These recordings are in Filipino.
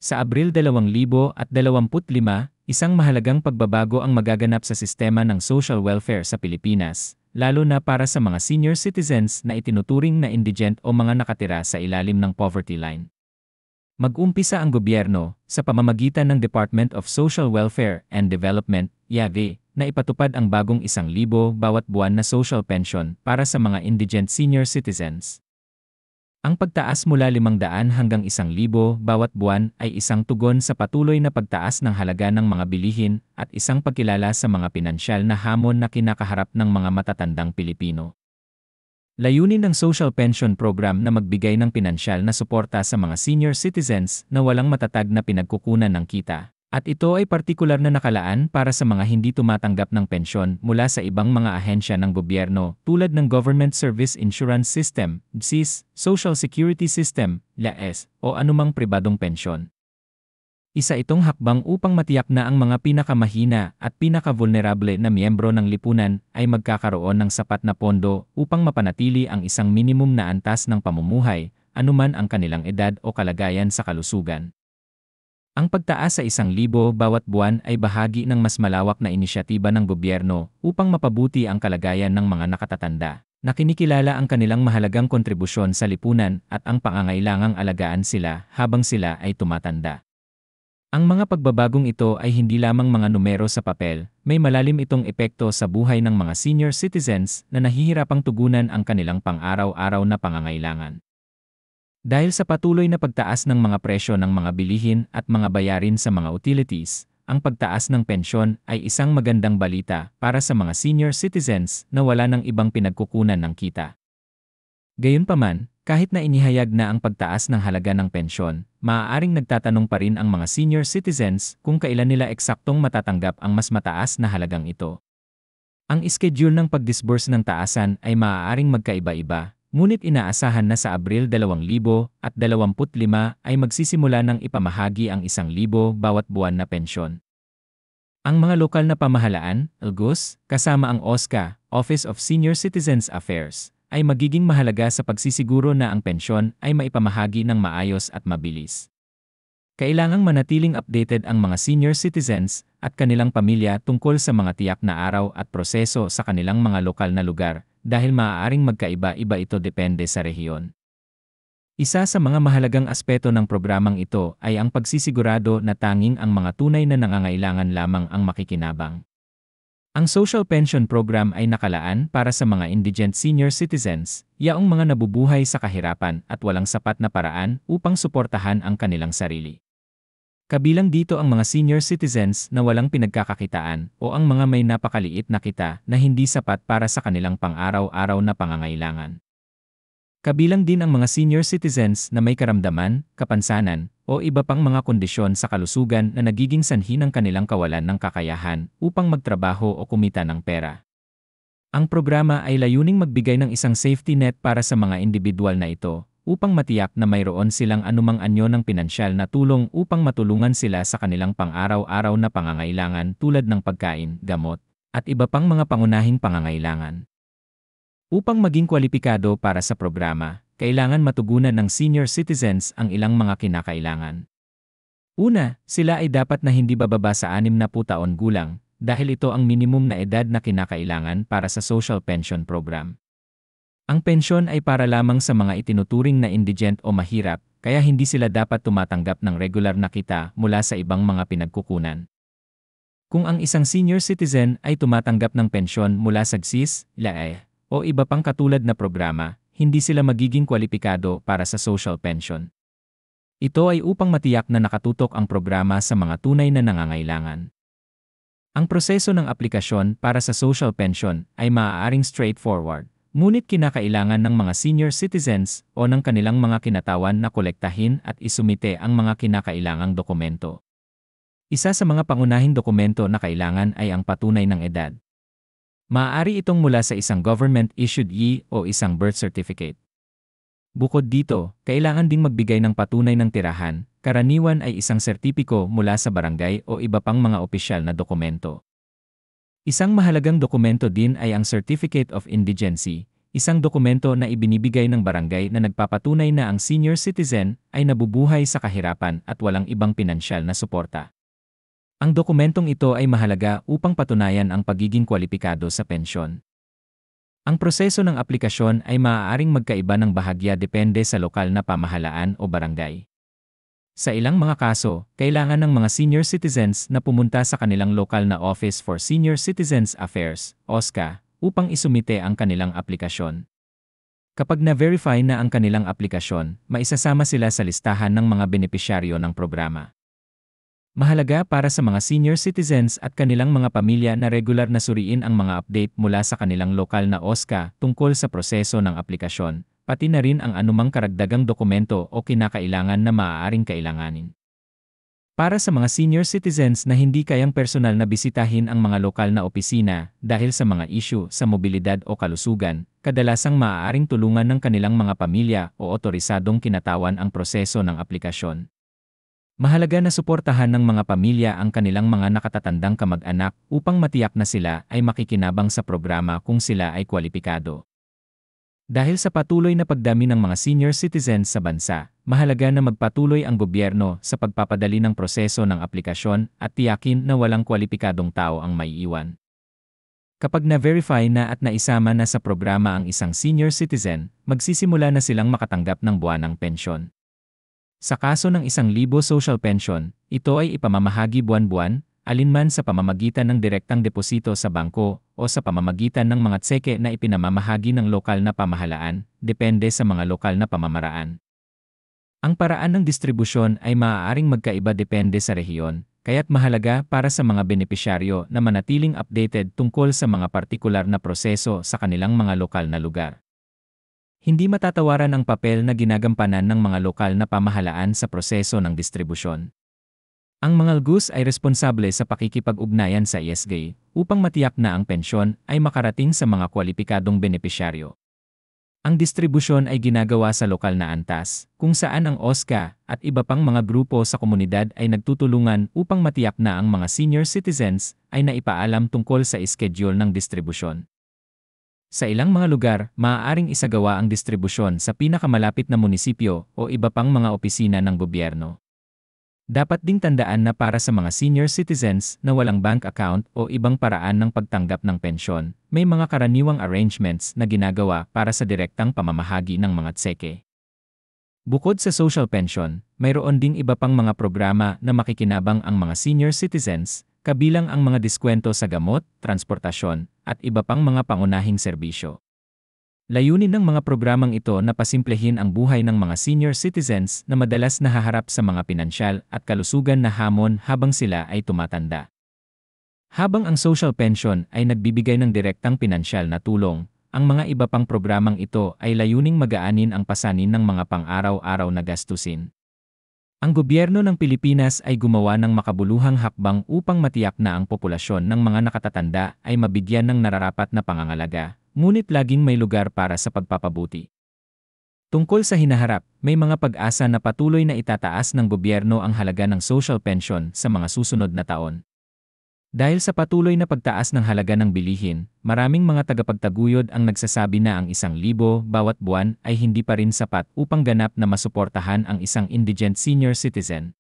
Sa Abril 2025, isang mahalagang pagbabago ang magaganap sa sistema ng social welfare sa Pilipinas, lalo na para sa mga senior citizens na itinuturing na indigent o mga nakatira sa ilalim ng poverty line. Mag-umpisa ang gobyerno, sa pamamagitan ng Department of Social Welfare and Development, YAVE, na ipatupad ang bagong 1,000 bawat buwan na social pension para sa mga indigent senior citizens. Ang pagtaas mula 500 hanggang 1,000 bawat buwan ay isang tugon sa patuloy na pagtaas ng halaga ng mga bilihin at isang pagkilala sa mga pinansyal na hamon na kinakaharap ng mga matatandang Pilipino. Layunin ng Social Pension Program na magbigay ng pinansyal na suporta sa mga senior citizens na walang matatag na pinagkukunan ng kita. At ito ay partikular na nakalaan para sa mga hindi tumatanggap ng pensyon mula sa ibang mga ahensya ng gobyerno tulad ng Government Service Insurance System, GSIS, Social Security System, LAS, o anumang pribadong pensyon. Isa itong hakbang upang matiyak na ang mga pinakamahina at pinaka-vulnerable na miyembro ng lipunan ay magkakaroon ng sapat na pondo upang mapanatili ang isang minimum na antas ng pamumuhay, anuman ang kanilang edad o kalagayan sa kalusugan. Ang pagtaas sa 1,000 bawat buwan ay bahagi ng mas malawak na inisyatiba ng gobyerno upang mapabuti ang kalagayan ng mga nakatatanda, na kinikilala ang kanilang mahalagang kontribusyon sa lipunan at ang pangangailangang alagaan sila habang sila ay tumatanda. Ang mga pagbabagong ito ay hindi lamang mga numero sa papel, may malalim itong epekto sa buhay ng mga senior citizens na nahihirapang tugunan ang kanilang pang-araw-araw na pangangailangan. Dahil sa patuloy na pagtaas ng mga presyo ng mga bilihin at mga bayarin sa mga utilities, ang pagtaas ng pensyon ay isang magandang balita para sa mga senior citizens na wala ng ibang pinagkukunan ng kita. Gayunpaman, kahit na inihayag na ang pagtaas ng halaga ng pensyon, maaaring nagtatanong pa rin ang mga senior citizens kung kailan nila eksaktong matatanggap ang mas mataas na halagang ito. Ang schedule ng pag-disburse ng taasan ay maaaring magkaiba-iba, ngunit inaasahan na sa Abril 2025 ay magsisimula ng ipamahagi ang 1,000 bawat buwan na pensyon. Ang mga lokal na pamahalaan, LGUs, kasama ang OSCA, Office of Senior Citizens Affairs, ay magiging mahalaga sa pagsisiguro na ang pensyon ay maipamahagi ng maayos at mabilis. Kailangang manatiling updated ang mga senior citizens at kanilang pamilya tungkol sa mga tiyak na araw at proseso sa kanilang mga lokal na lugar dahil maaaring magkaiba-iba ito depende sa rehiyon. Isa sa mga mahalagang aspeto ng programang ito ay ang pagsisigurado na tanging ang mga tunay na nangangailangan lamang ang makikinabang. Ang Social Pension Program ay nakalaan para sa mga indigent senior citizens, yaong mga nabubuhay sa kahirapan at walang sapat na paraan upang suportahan ang kanilang sarili. Kabilang dito ang mga senior citizens na walang pinagkakakitaan o ang mga may napakaliit na kita na hindi sapat para sa kanilang pang-araw-araw na pangangailangan. Kabilang din ang mga senior citizens na may karamdaman, kapansanan, o iba pang mga kondisyon sa kalusugan na nagiging sanhi ng kanilang kawalan ng kakayahan upang magtrabaho o kumita ng pera. Ang programa ay layuning magbigay ng isang safety net para sa mga individual na ito, upang matiyak na mayroon silang anumang anyo ng pinansyal na tulong upang matulungan sila sa kanilang pang-araw-araw na pangangailangan tulad ng pagkain, gamot, at iba pang mga pangunahing pangangailangan. Upang maging kwalipikado para sa programa, kailangan matugunan ng senior citizens ang ilang mga kinakailangan. Una, sila ay dapat na hindi bababa sa 60 taon gulang, dahil ito ang minimum na edad na kinakailangan para sa social pension program. Ang pensyon ay para lamang sa mga itinuturing na indigent o mahirap, kaya hindi sila dapat tumatanggap ng regular na kita mula sa ibang mga pinagkukunan. Kung ang isang senior citizen ay tumatanggap ng pensyon mula sa GSIS, LAE, o iba pang katulad na programa, hindi sila magiging kwalipikado para sa social pension. Ito ay upang matiyak na nakatutok ang programa sa mga tunay na nangangailangan. Ang proseso ng aplikasyon para sa social pension ay maaaring straightforward, ngunit kinakailangan ng mga senior citizens o ng kanilang mga kinatawan na kolektahin at isumite ang mga kinakailangang dokumento. Isa sa mga pangunahing dokumento na kailangan ay ang patunay ng edad. Maaari itong mula sa isang government-issued o isang birth certificate. Bukod dito, kailangan ding magbigay ng patunay ng tirahan, karaniwan ay isang sertipiko mula sa barangay o iba pang mga opisyal na dokumento. Isang mahalagang dokumento din ay ang Certificate of Indigency. isang dokumento na ibinibigay ng barangay na nagpapatunay na ang senior citizen ay nabubuhay sa kahirapan at walang ibang pinansyal na suporta. Ang dokumentong ito ay mahalaga upang patunayan ang pagiging kwalipikado sa pensyon. Ang proseso ng aplikasyon ay maaaring magkaiba ng bahagya depende sa lokal na pamahalaan o barangay. Sa ilang mga kaso, kailangan ng mga senior citizens na pumunta sa kanilang lokal na Office for Senior Citizens Affairs, OSCA, upang isumite ang kanilang aplikasyon. Kapag na-verify na ang kanilang aplikasyon, maisasama sila sa listahan ng mga benepisyaryo ng programa. Mahalaga para sa mga senior citizens at kanilang mga pamilya na regular na suriin ang mga update mula sa kanilang lokal na OSCA tungkol sa proseso ng aplikasyon, pati na rin ang anumang karagdagang dokumento o kinakailangan na maaaring kailanganin. Para sa mga senior citizens na hindi kayang personal na bisitahin ang mga lokal na opisina dahil sa mga issue sa mobilidad o kalusugan, kadalasang maaaring tulungan ng kanilang mga pamilya o otorisadong kinatawan ang proseso ng aplikasyon. Mahalaga na suportahan ng mga pamilya ang kanilang mga nakatatandang kamag-anak upang matiyak na sila ay makikinabang sa programa kung sila ay kwalipikado. Dahil sa patuloy na pagdami ng mga senior citizens sa bansa, mahalaga na magpatuloy ang gobyerno sa pagpapadali ng proseso ng aplikasyon at tiyakin na walang kwalipikadong tao ang maiiwan. Kapag na-verify na at naisama na sa programa ang isang senior citizen, magsisimula na silang makatanggap ng buwanang pensyon. Sa kaso ng 1,000 social pension, ito ay ipamamahagi buwan-buwan, alinman sa pamamagitan ng direktang deposito sa bangko o sa pamamagitan ng mga tseke na ipinamamahagi ng lokal na pamahalaan, depende sa mga lokal na pamamaraan. Ang paraan ng distribusyon ay maaaring magkaiba depende sa rehiyon, kaya't mahalaga para sa mga benepisyaryo na manatiling updated tungkol sa mga partikular na proseso sa kanilang mga lokal na lugar. Hindi matatawaran ang papel na ginagampanan ng mga lokal na pamahalaan sa proseso ng distribusyon. Ang mga LGUs ay responsable sa pakikipag-ugnayan sa ESG upang matiyak na ang pensyon ay makarating sa mga kwalipikadong benepisyaryo. Ang distribusyon ay ginagawa sa lokal na antas, kung saan ang OSCA at iba pang mga grupo sa komunidad ay nagtutulungan upang matiyak na ang mga senior citizens ay naipaalam tungkol sa schedule ng distribusyon. Sa ilang mga lugar, maaaring isagawa ang distribusyon sa pinakamalapit na munisipyo o iba pang mga opisina ng gobyerno. Dapat ding tandaan na para sa mga senior citizens na walang bank account o ibang paraan ng pagtanggap ng pensyon, may mga karaniwang arrangements na ginagawa para sa direktang pamamahagi ng mga tseke. Bukod sa social pension, mayroon ding iba pang mga programa na makikinabang ang mga senior citizens, kabilang ang mga diskwento sa gamot, transportasyon, at iba pang mga pangunahing serbisyo. Layunin ng mga programang ito na pasimplehin ang buhay ng mga senior citizens na madalas nahaharap sa mga pinansyal at kalusugan na hamon habang sila ay tumatanda. Habang ang social pension ay nagbibigay ng direktang pinansyal na tulong, ang mga iba pang programang ito ay layuning magaanin ang pasanin ng mga pang-araw-araw na gastusin. Ang gobyerno ng Pilipinas ay gumawa ng makabuluhang hakbang upang matiyak na ang populasyon ng mga nakatatanda ay mabigyan ng nararapat na pangangalaga, ngunit laging may lugar para sa pagpapabuti. Tungkol sa hinaharap, may mga pag-asa na patuloy na itataas ng gobyerno ang halaga ng social pension sa mga susunod na taon. Dahil sa patuloy na pagtaas ng halaga ng bilihin, maraming mga tagapagtaguyod ang nagsasabi na ang 1,000 bawat buwan ay hindi pa rin sapat upang ganap na masuportahan ang isang indigent senior citizen.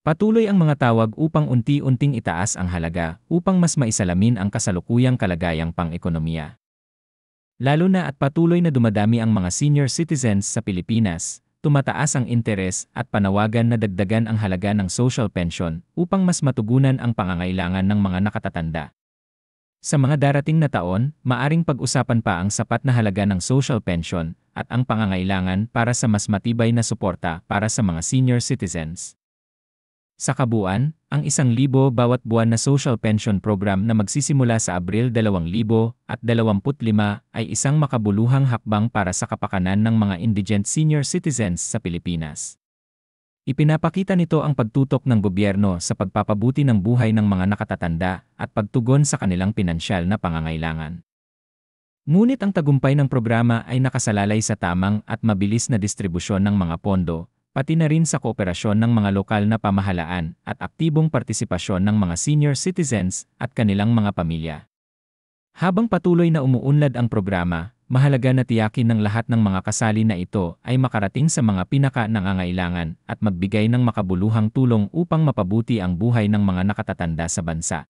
Patuloy ang mga tawag upang unti-unting itaas ang halaga upang mas maisalamin ang kasalukuyang kalagayang pang-ekonomiya. Lalo na at patuloy na dumadami ang mga senior citizens sa Pilipinas, tumataas ang interes at panawagan na dagdagan ang halaga ng social pension upang mas matugunan ang pangangailangan ng mga nakatatanda. Sa mga darating na taon, maaring pag-usapan pa ang sapat na halaga ng social pension at ang pangangailangan para sa mas matibay na suporta para sa mga senior citizens. Sa kabuuan, ang 1,000 bawat buwan na social pension program na magsisimula sa Abril 2025 ay isang makabuluhang hakbang para sa kapakanan ng mga indigent senior citizens sa Pilipinas. Ipinapakita nito ang pagtutok ng gobyerno sa pagpapabuti ng buhay ng mga nakatatanda at pagtugon sa kanilang pinansyal na pangangailangan. Ngunit ang tagumpay ng programa ay nakasalalay sa tamang at mabilis na distribusyon ng mga pondo, pati na rin sa kooperasyon ng mga lokal na pamahalaan at aktibong partisipasyon ng mga senior citizens at kanilang mga pamilya. Habang patuloy na umuunlad ang programa, mahalaga na tiyakin ng lahat ng mga kasali na ito ay makarating sa mga pinaka-nangangailangan at magbigay ng makabuluhang tulong upang mapabuti ang buhay ng mga nakatatanda sa bansa.